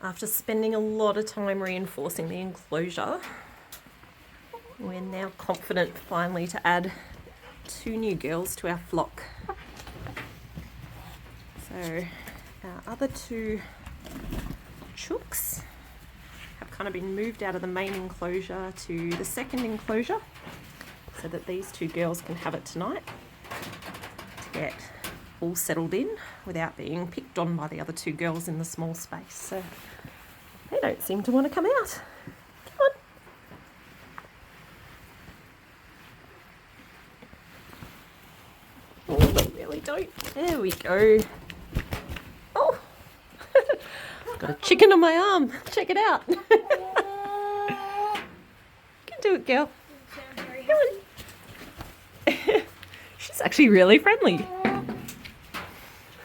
After spending a lot of time reinforcing the enclosure, we're now confident finally to add 2 new girls to our flock. So our other 2 chooks have kind of been moved out of the main enclosure to the second enclosure so that these 2 girls can have it tonight to get all settled in without being picked on by the other 2 girls in the small space. So they don't seem to want to come out. Come on. Oh, they really don't. There we go. Oh, got a chicken on my arm. Check it out. You can do it, girl. Come on. She's actually really friendly.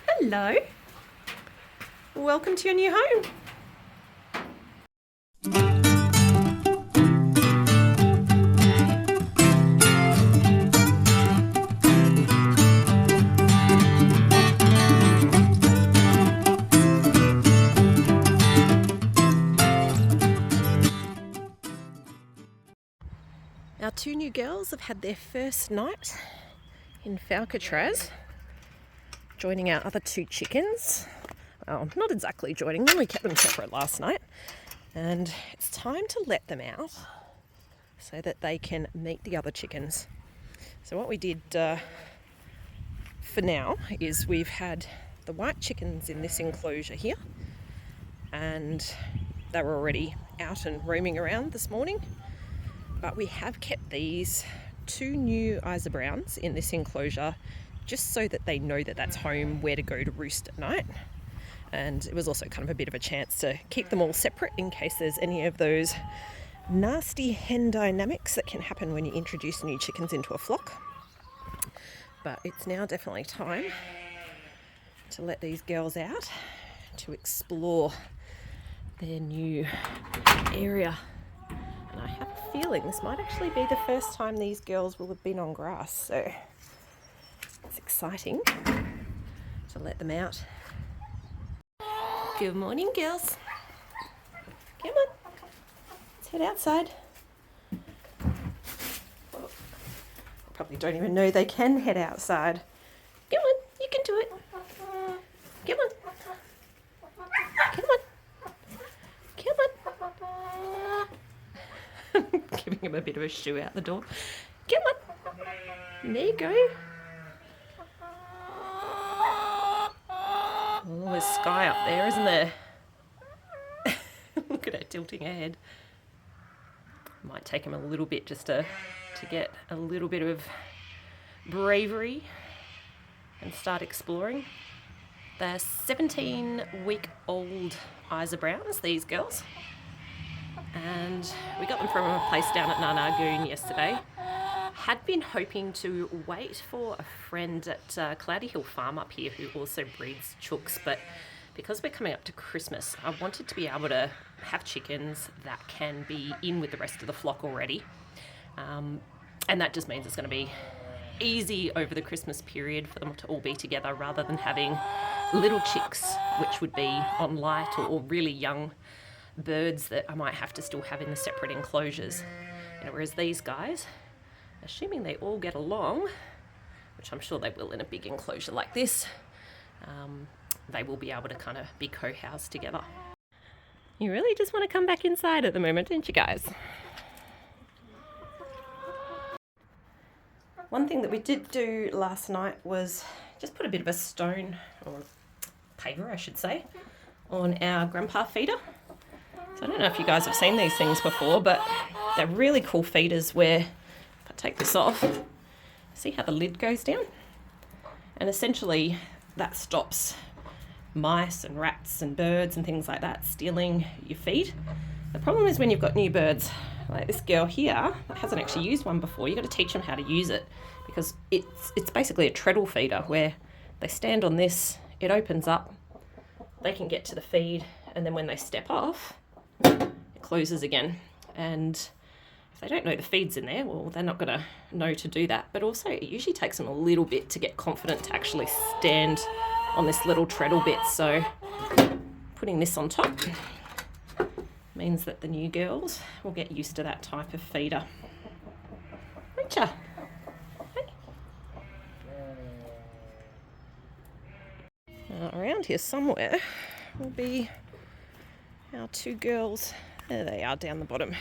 Hello. Welcome to your new home. Our 2 new girls have had their first night in Falcatraz, joining our other 2 chickens. Well, not exactly joining them, we kept them separate last night. And it's time to let them out so that they can meet the other chickens. So what we did for now is we've had the white chickens in this enclosure here, and they were already out and roaming around this morning. But we have kept these 2 new Isa Browns in this enclosure just so that they know that that's home, where to go to roost at night. And it was also kind of a bit of a chance to keep them all separate in case there's any of those nasty hen dynamics that can happen when you introduce new chickens into a flock. But it's now definitely time to let these girls out to explore their new area. And I have a feeling this might actually be the first time these girls will have been on grass, so it's exciting to let them out. Good morning, girls. Come on, let's head outside. Probably don't even know they can head outside. Come on, you can do it. Come on. Come on. Come on. Giving him a bit of a shoo out the door. Come on. There you go. Oh, there's Sky up there, isn't there? Look at her tilting her head. Might take him a little bit just to get a little bit of bravery and start exploring. They're 17-week-old Isa Browns, these girls. And we got them from a place down at Narnagoon yesterday. Had been hoping to wait for a friend at Cloudy Hill Farm up here who also breeds chooks, but because we're coming up to Christmas, I wanted to be able to have chickens that can be in with the rest of the flock already. And that just means it's going to be easy over the Christmas period for them to all be together rather than having little chicks, which would be on light or really young birds that I might have to still have in the separate enclosures. Whereas these guys, assuming they all get along, which I'm sure they will in a big enclosure like this, they will be able to kind of be co-housed together. You really just want to come back inside at the moment, don't you guys? One thing that we did do last night was just put a bit of a stone, or paver I should say, on our grandpa feeder. So I don't know if you guys have seen these things before, but they're really cool feeders where, if I take this off, see how the lid goes down? And essentially that stops mice and rats and birds and things like that stealing your feed. The problem is when you've got new birds, like this girl here that hasn't actually used one before, you've got to teach them how to use it, because it's basically a treadle feeder where they stand on this, it opens up, they can get to the feed, and then when they step off, it closes again. And if they don't know the feed's in there, well, they're not going to know to do that. But also it usually takes them a little bit to get confident to actually stand on this little treadle bit. So putting this on top Means that the new girls will get used to that type of feeder. Won't ya? Around here somewhere will be our two girls. There they are down the bottom.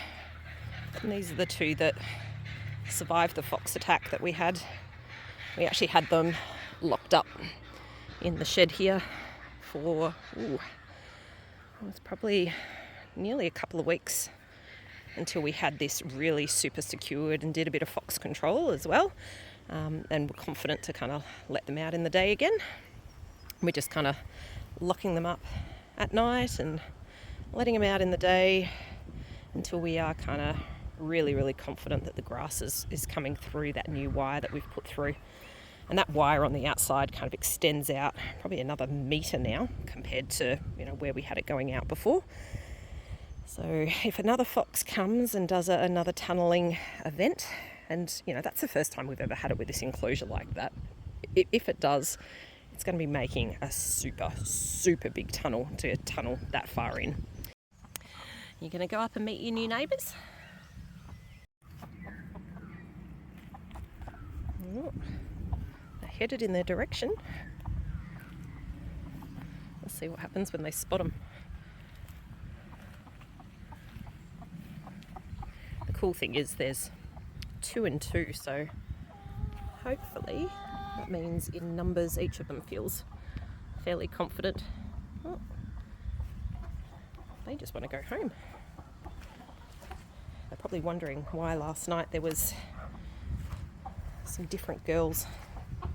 And these are the two that survived the fox attack that we had. We actually had them locked up in the shed here for, it was probably nearly a couple of weeks until we had this really super secured and did a bit of fox control as well. And we're confident to kind of let them out in the day again. We're just kind of locking them up at night and letting them out in the day until we are kind of really confident that the grass is coming through that new wire that we've put through. And that wire on the outside kind of extends out probably another metre now compared to where we had it going out before. So if another fox comes and does another tunnelling event, and that's the first time we've ever had it with this enclosure like that, if it does, it's going to be making a super big tunnel to tunnel that far in. You're going to go up and meet your new neighbours? Oh, they're headed in their direction. Let's see what happens when they spot them. The cool thing is there's 2 and 2, so hopefully that means in numbers each of them feels fairly confident. Oh, they just want to go home. They're probably wondering why last night there was some different girls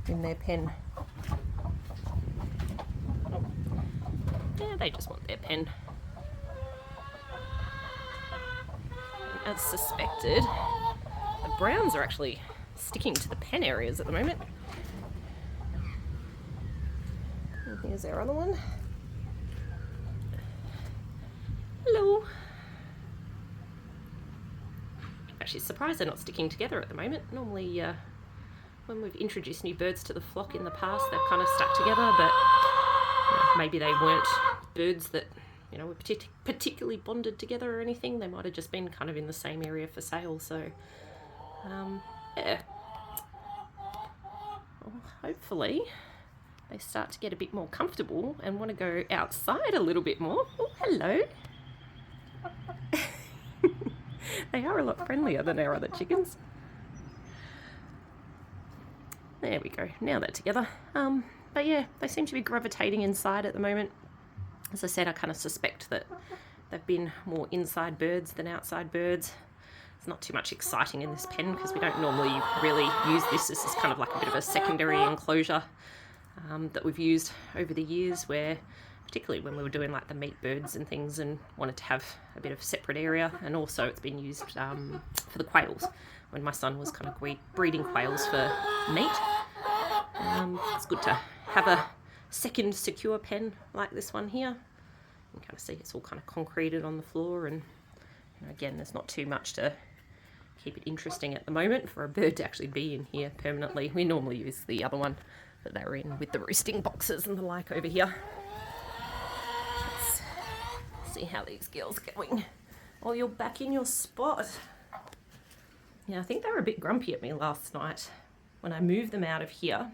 in their pen. Oh, yeah, they just want their pen. And as suspected, the browns are actually sticking to the pen areas at the moment. And here's our other one. Hello. Actually surprised they're not sticking together at the moment. Normally when we've introduced new birds to the flock in the past, they've kind of stuck together, but maybe they weren't birds that were particularly bonded together or anything. They might have just been kind of in the same area for sale. So yeah, well, hopefully they start to get a bit more comfortable and want to go outside a little bit more. Oh, hello. They are a lot friendlier than our other chickens. There we go, now they're together. But yeah, they seem to be gravitating inside at the moment. As I said, I kind of suspect that they've been more inside birds than outside birds. There's not too much exciting in this pen because we don't normally really use this. This is kind of like a bit of a secondary enclosure that we've used over the years, where particularly when we were doing like the meat birds and things and wanted to have a bit of a separate area. And also it's been used for the quails when my son was kind of breeding quails for meat. It's good to have a second secure pen like this one here. You can kind of see it's all kind of concreted on the floor, and again, there's not too much to keep it interesting at the moment for a bird to actually be in here permanently. We normally use the other one that they were in with the roosting boxes and the like over here. Let's see how these girls are going. Oh, you're back in your spot. Yeah, I think they were a bit grumpy at me last night when I moved them out of here,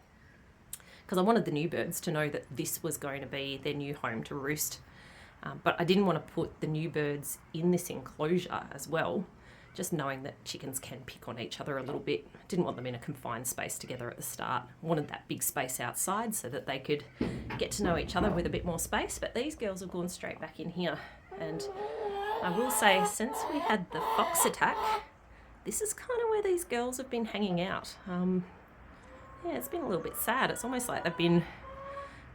because I wanted the new birds to know that this was going to be their new home to roost. But I didn't want to put the new birds in this enclosure as well, just knowing that chickens can pick on each other a little bit. Didn't want them in a confined space together at the start. Wanted that big space outside so that they could get to know each other with a bit more space. But these girls have gone straight back in here. And I will say, since we had the fox attack, this is kind of where these girls have been hanging out. Yeah, it's been a little bit sad. It's almost like they've been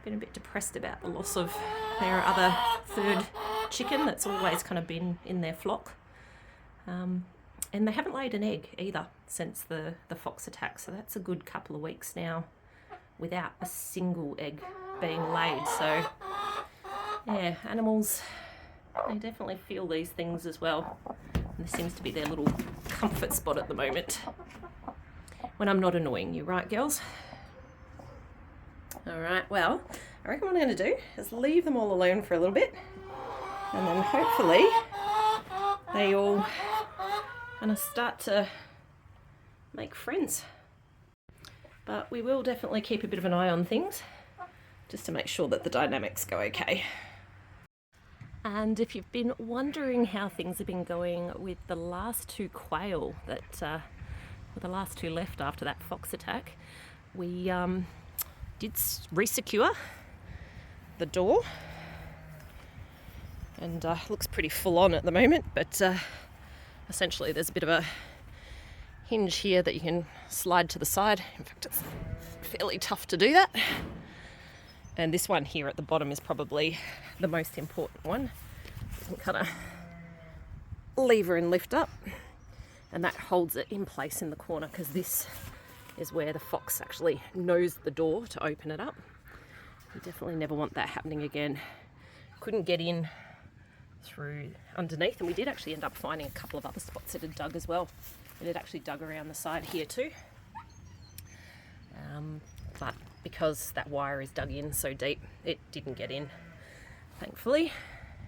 a bit depressed about the loss of their other third chicken that's always kind of been in their flock. And they haven't laid an egg either since the fox attack, so that's a good couple of weeks now without a single egg being laid. So yeah, animals, they definitely feel these things as well. And this seems to be their little comfort spot at the moment when I'm not annoying you, right girls? All right, well, I reckon what I'm going to do is leave them all alone for a little bit, and then hopefully they all kind of start to make friends. But we will definitely keep a bit of an eye on things just to make sure that the dynamics go okay. And if you've been wondering how things have been going with the last two quail that were the last two left after that fox attack, we did re-secure the door, and looks pretty full on at the moment, but essentially there's a bit of a hinge here that you can slide to the side. In fact, it's fairly tough to do that. And this one here at the bottom is probably the most important one. You can kind of lever and lift up, and that holds it in place in the corner, because this is where the fox actually nosed the door to open it up. You definitely never want that happening again. Couldn't get in through underneath, and we did actually end up finding a couple of other spots that had dug as well. It had actually dug around the side here too. But because that wire is dug in so deep, it didn't get in, thankfully.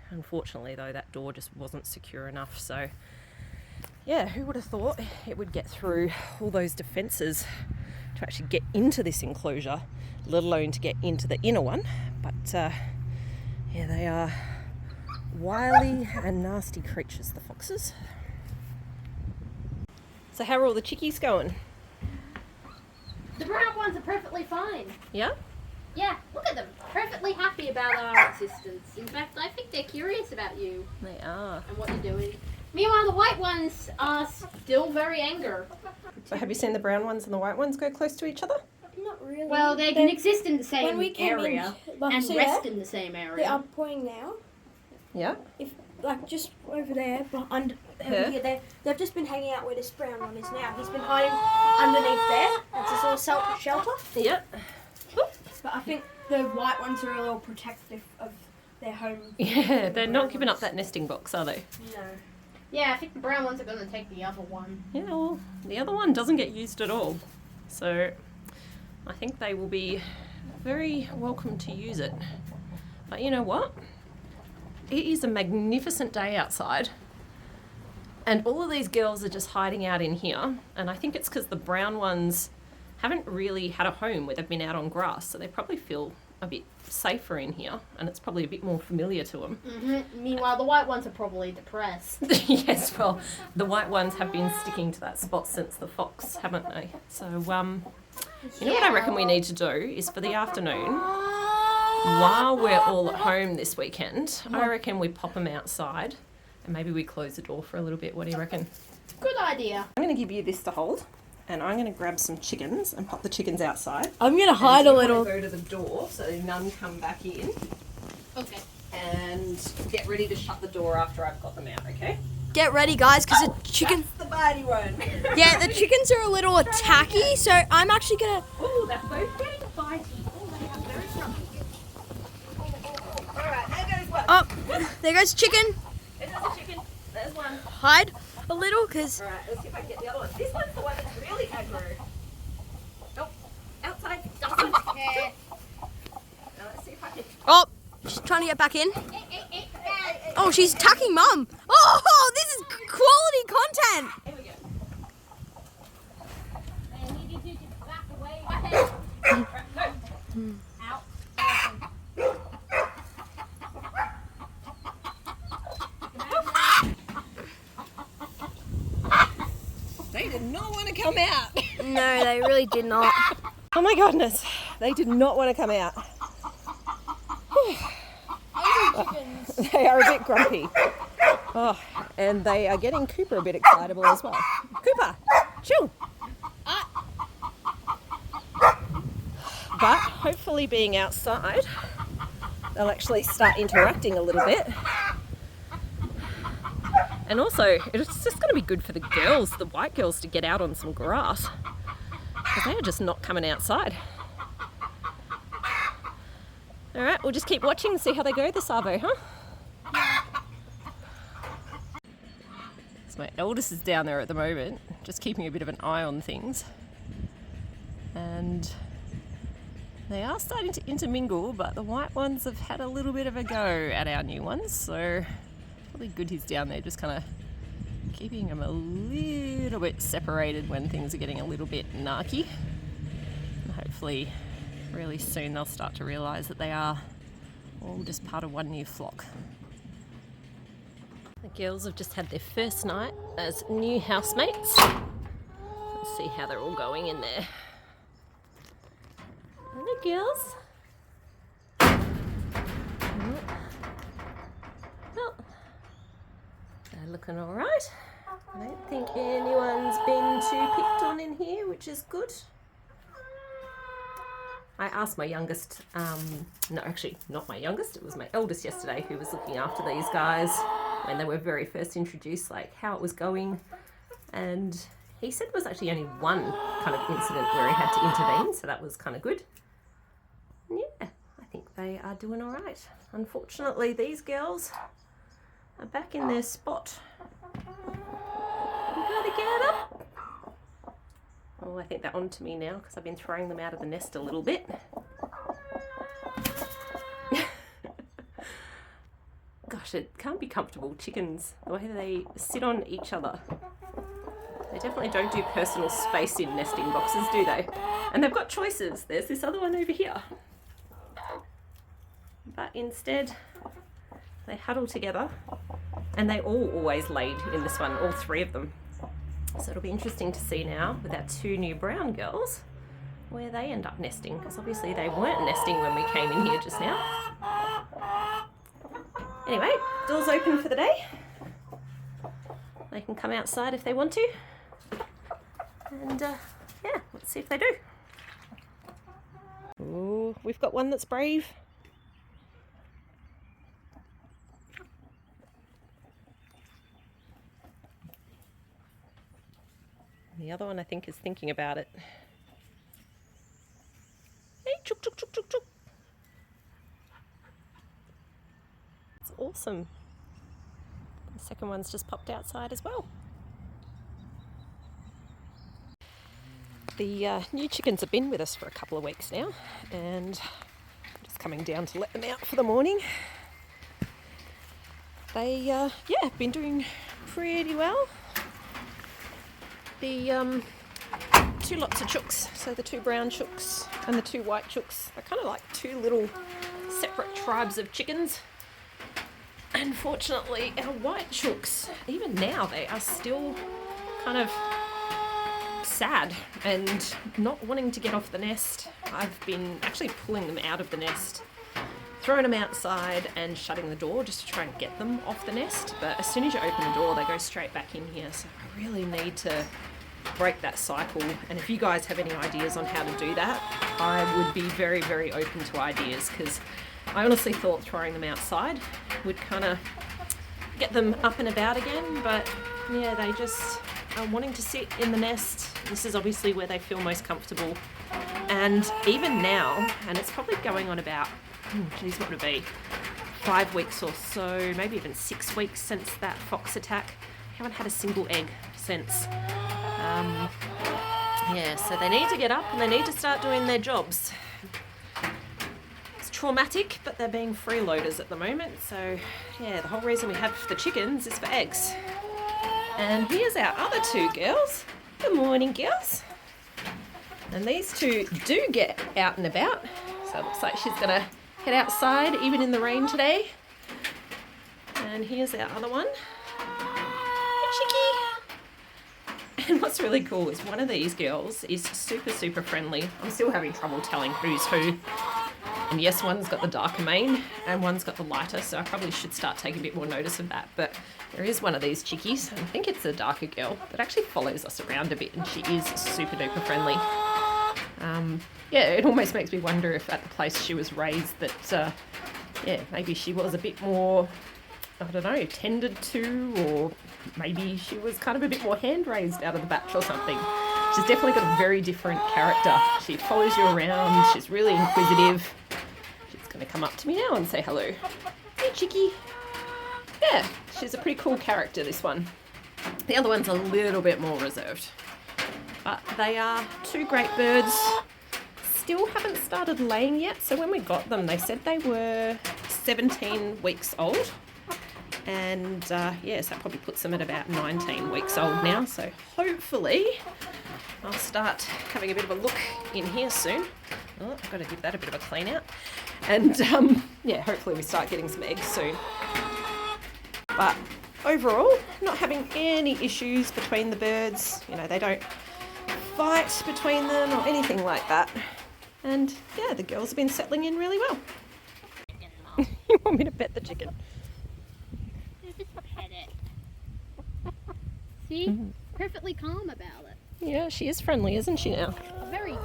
Unfortunately though, that door just wasn't secure enough. So yeah, who would have thought it would get through all those defences to actually get into this enclosure, let alone to get into the inner one. But yeah, they are wily and nasty creatures, the foxes. So how are all the chickies going? The brown ones are perfectly fine. Yeah? Yeah, look at them. Perfectly happy about our existence. In fact, I think they're curious about you. They are. And what you're doing. Meanwhile, the white ones are still very angry. So have you seen the brown ones and the white ones go close to each other? Not really. Well, they can exist in the same when we came area in, like, and see rest there? in the same They area. are pointing now. Yeah. If like just over there, behind over here, they've just been hanging out where this brown one is now. He's been hiding underneath there. That's his little shelter. Yep. But I think the white ones are a little protective of their home. Yeah, they're not giving up that nesting box, are they? No. Yeah, I think the brown ones are going to take the other one. Yeah, well, the other one doesn't get used at all. So I think they will be very welcome to use it. But you know what? It is a magnificent day outside, and all of these girls are just hiding out in here, and I think it's because the brown ones haven't really had a home where they've been out on grass, so they probably feel a bit safer in here, and it's probably a bit more familiar to them. Mm-hmm. Meanwhile, the white ones are probably depressed. Yes, well, the white ones have been sticking to that spot since the fox, haven't they? So, you know what I reckon we need to do is for the afternoon, while we're all at home this weekend, I reckon we pop them outside and maybe we close the door for a little bit. What do you reckon? Good idea. I'm going to give you this to hold, and I'm going to grab some chickens and pop the chickens outside. I'm gonna hide a little. Go to the door so none come back in. Okay. And get ready to shut the door after I've got them out, okay? Get ready, guys, because the chicken. That's the bitey one. Yeah, the chickens are a little attacky, so I'm actually gonna. Oh, they're both getting bitey. Oh, they are very grumpy. Alright, there goes one. Oh, there goes chicken. There's a chicken. There's one. Hide a little, because. Alright, let's see if I can get the other one. This one's the one that's really aggro. Nope. Outside. Okay. Now let's see if I can. Oh, she's trying to get back in. Oh, she's attacking Mum. Oh, this is quality content. Here we go. I need you to back away. Right, go. Out. They did not want to come out. No, they really did not. Oh my goodness. They did not want to come out. They are a bit grumpy. Oh, and they are getting Cooper a bit excitable as well. Cooper, chill. But hopefully being outside, they'll actually start interacting a little bit. And also, it's just going to be good for the girls, the white girls, to get out on some grass. Because they are just not coming outside. All right, we'll just keep watching and see how they go this arvo, huh? So my eldest is down there at the moment, just keeping a bit of an eye on things. And they are starting to intermingle, but the white ones have had a little bit of a go at our new ones, so probably good he's down there just kind of Keeping them a little bit separated when things are getting a little bit narky. And hopefully really soon they'll start to realise that they are all just part of one new flock. The girls have just had their first night as new housemates. Let's see how they're all going in there. Hello, girls. Well, they're looking all right. I don't think anyone's been too picked on in here, which is good. I asked my youngest, no, actually not my youngest, it was my eldest yesterday who was looking after these guys when they were very first introduced, like how it was going. And he said there was actually only one kind of incident where he had to intervene, so that was kind of good. Yeah, I think they are doing all right. Unfortunately, these girls are back in their spot. You gotta get up. Oh, I think they're on to me now because I've been throwing them out of the nest a little bit. Gosh, it can't be comfortable, chickens, the way they sit on each other. They definitely don't do personal space in nesting boxes, do they? And they've got choices. There's this other one over here. But instead, they huddle together, and they all always laid in this one, all three of them. So it'll be interesting to see now with our two new brown girls where they end up nesting, because obviously they weren't nesting when we came in here just now. Anyway, door's open for the day. They can come outside if they want to. And yeah, let's see if they do. Ooh, we've got one that's brave. The other one, I think, is thinking about it. Hey, chook, chook, chook, chook, chook. It's awesome. The second one's just popped outside as well. The new chickens have been with us for a couple of weeks now, and I'm just coming down to let them out for the morning. They, yeah, have been doing pretty well. The two lots of chooks, so the two brown chooks and the two white chooks, are kind of like two little separate tribes of chickens. Unfortunately, our white chooks, even now, they are still kind of sad and not wanting to get off the nest. I've been actually pulling them out of the nest, throwing them outside and shutting the door just to try and get them off the nest. But as soon as you open the door, they go straight back in here. So I really need to break that cycle. And if you guys have any ideas on how to do that, I would be very, very open to ideas, because I honestly thought throwing them outside would kind of get them up and about again. But yeah, they just are wanting to sit in the nest. This is obviously where they feel most comfortable. And even now, and it's probably going on about, geez, what would it be? 5 weeks or so, maybe even 6 weeks since that fox attack. I haven't had a single egg since. Yeah, so they need to get up and they need to start doing their jobs. It's traumatic, but they're being freeloaders at the moment. So yeah, the whole reason we have the chickens is for eggs. And here's our other two girls. Good morning, girls. And these two do get out and about. So it looks like she's gonna head outside even in the rain today. And here's our other one. Hey, chickie. And what's really cool is one of these girls is super, super friendly. I'm still having trouble telling who's who. And yes, one's got the darker mane and one's got the lighter, so I probably should start taking a bit more notice of that. But there is one of these chickies, and I think it's a darker girl, that actually follows us around a bit, and she is super duper friendly. Yeah, it almost makes me wonder if at the place she was raised that, yeah, maybe she was a bit more, I don't know, tended to, or maybe she was kind of a bit more hand-raised out of the batch or something. She's definitely got a very different character. She follows you around, she's really inquisitive. She's going to come up to me now and say hello. Hey, chickie. Yeah, she's a pretty cool character, this one. The other one's a little bit more reserved. But they are two great birds. Still haven't started laying yet. So when we got them, they said they were 17 weeks old. And yes, that probably puts them at about 19 weeks old now. So hopefully I'll start having a bit of a look in here soon. Oh, I've got to give that a bit of a clean out. And yeah, hopefully we start getting some eggs soon. But overall, not having any issues between the birds. You know, they don't fight between them or anything like that. And yeah, the girls have been settling in really well. You want me to pet the chicken? Just pet it. See? Perfectly calm about it. Yeah, she is friendly, isn't she now? A very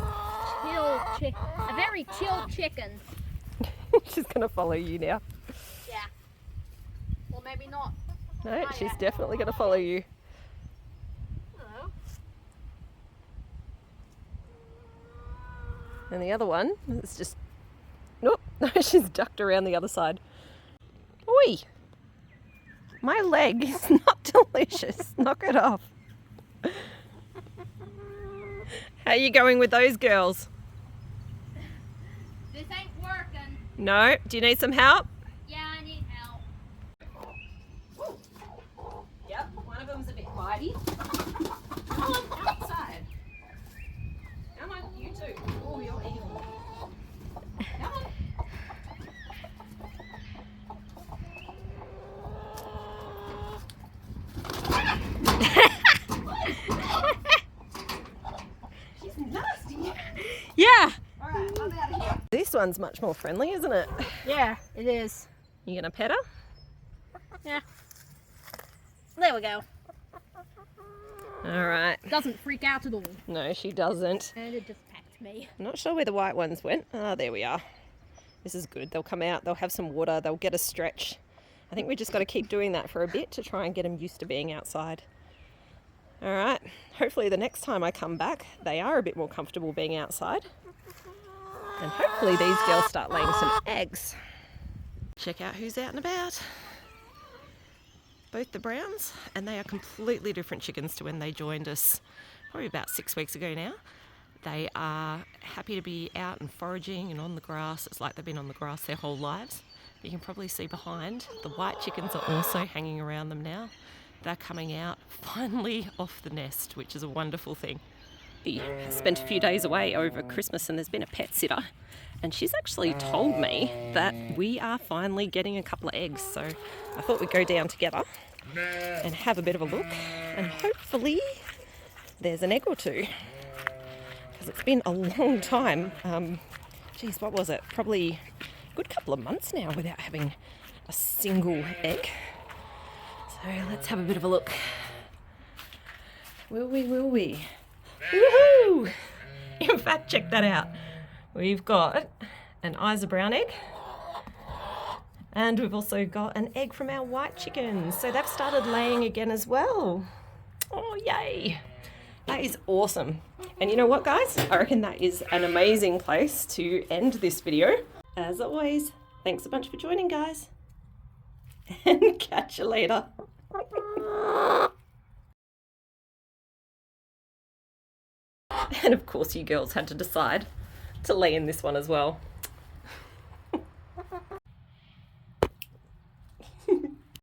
chill chicken. She's going to follow you now. Yeah. Or maybe not. No, she's definitely going to follow you. Hello. And the other one is just... Nope, she's ducked around the other side. Oi! My leg is not delicious. Knock it off. How are you going with those girls? This ain't working. No? Do you need some help? Yeah, I need help. Yep, one of them's a bit bitey. Come on, outside. Come on, you too. Oh, you're evil. Come on. She's nasty. Yeah. All right, I'm out of here. This one's much more friendly, isn't it? Yeah, it is. You gonna pet her? Yeah. There we go. All right. Doesn't freak out at all. No, she doesn't. And it just packed me. I'm not sure where the white ones went. Ah, there we are. This is good. They'll come out, they'll have some water, they'll get a stretch. I think we just got to keep doing that for a bit to try and get them used to being outside. All right. Hopefully the next time I come back, they are a bit more comfortable being outside. And hopefully these girls start laying some eggs. Check out who's out and about. Both the browns, and they are completely different chickens to when they joined us probably about 6 weeks ago now. They are happy to be out and foraging and on the grass. It's like they've been on the grass their whole lives. You can probably see behind, the white chickens are also hanging around them now. They're coming out finally off the nest, which is a wonderful thing. We spent a few days away over Christmas and there's been a pet sitter, and she's actually told me that we are finally getting a couple of eggs. So I thought we'd go down together and have a bit of a look, and hopefully there's an egg or two. Because it's been a long time. Geez, what was it? Probably a good couple of months now without having a single egg. So let's have a bit of a look. Will we, will we? Woohoo! In fact, check that out. We've got an Isa brown egg, and we've also got an egg from our white chickens. So they've started laying again as well. Oh, yay! That is awesome. And you know what, guys? I reckon that is an amazing place to end this video. As always, thanks a bunch for joining, guys. And catch you later. And of course you girls had to decide to lay in this one as well.